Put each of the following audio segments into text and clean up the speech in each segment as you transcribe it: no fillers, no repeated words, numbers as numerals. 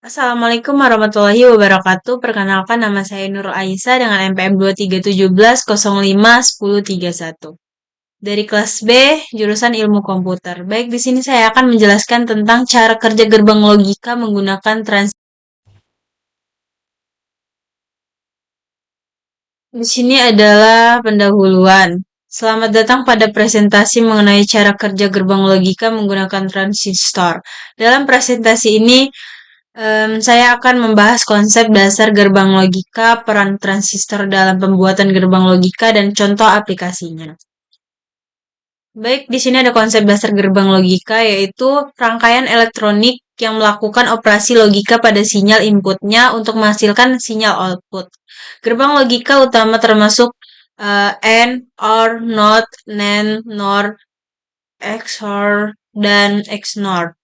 Assalamualaikum warahmatullahi wabarakatuh. Perkenalkan nama saya Nur Aisyah dengan NPM 2317051031 dari kelas B jurusan Ilmu Komputer. Baik, di sini saya akan menjelaskan tentang cara kerja gerbang logika menggunakan Di sini adalah pendahuluan. Selamat datang pada presentasi mengenai cara kerja gerbang logika menggunakan transistor. Dalam presentasi ini, saya akan membahas konsep dasar gerbang logika, peran transistor dalam pembuatan gerbang logika, dan contoh aplikasinya. Baik, di sini ada konsep dasar gerbang logika, yaitu rangkaian elektronik yang melakukan operasi logika pada sinyal inputnya untuk menghasilkan sinyal output. Gerbang logika utama termasuk AND, OR, NOT, NAND, NOR, XOR, dan XNOR.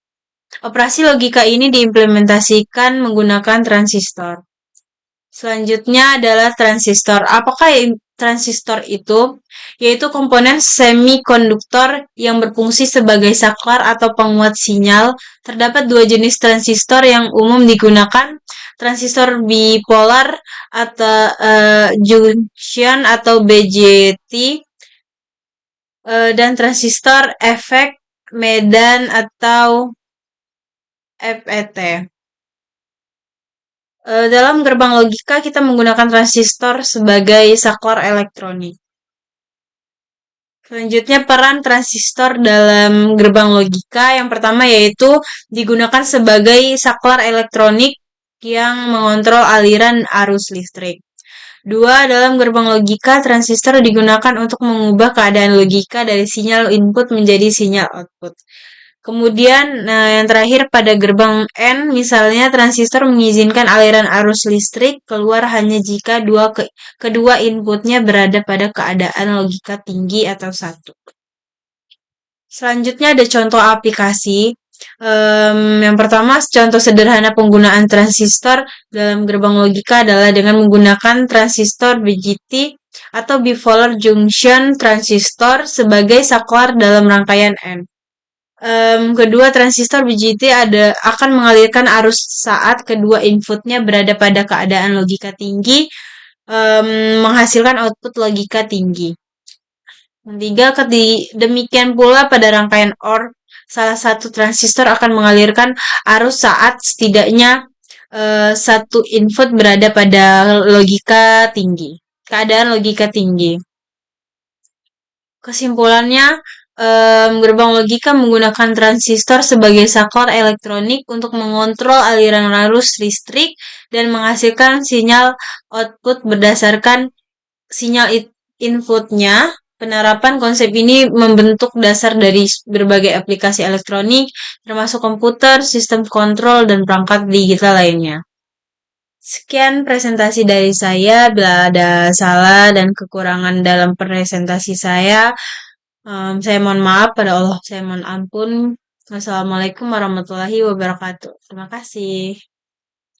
Operasi logika ini diimplementasikan menggunakan transistor. Selanjutnya adalah transistor. Apakah transistor itu? Yaitu komponen semikonduktor yang berfungsi sebagai saklar atau penguat sinyal. Terdapat dua jenis transistor yang umum digunakan, transistor bipolar atau junction atau BJT, dan transistor efek medan atau FET. Dalam gerbang logika kita menggunakan transistor sebagai saklar elektronik. Selanjutnya peran transistor dalam gerbang logika yang pertama yaitu digunakan sebagai saklar elektronik yang mengontrol aliran arus listrik. Dua, dalam gerbang logika transistor digunakan untuk mengubah keadaan logika dari sinyal input menjadi sinyal output. Kemudian, yang terakhir pada gerbang N, misalnya transistor mengizinkan aliran arus listrik keluar hanya jika kedua inputnya berada pada keadaan logika tinggi atau satu. Selanjutnya ada contoh aplikasi. Yang pertama, contoh sederhana penggunaan transistor dalam gerbang logika adalah dengan menggunakan transistor BJT atau bipolar junction transistor sebagai saklar dalam rangkaian N. Kedua, transistor BJT akan mengalirkan arus saat kedua inputnya berada pada keadaan logika tinggi, menghasilkan output logika tinggi. Ketiga, demikian pula pada rangkaian OR, salah satu transistor akan mengalirkan arus saat setidaknya satu input berada pada keadaan logika tinggi. Kesimpulannya, gerbang logika menggunakan transistor sebagai saklar elektronik untuk mengontrol aliran arus listrik dan menghasilkan sinyal output berdasarkan sinyal inputnya. Penerapan konsep ini membentuk dasar dari berbagai aplikasi elektronik, termasuk komputer, sistem kontrol, dan perangkat digital lainnya. Sekian presentasi dari saya. Bila ada salah dan kekurangan dalam presentasi saya mohon maaf, pada Allah saya mohon ampun. Wassalamualaikum warahmatullahi wabarakatuh. Terima kasih.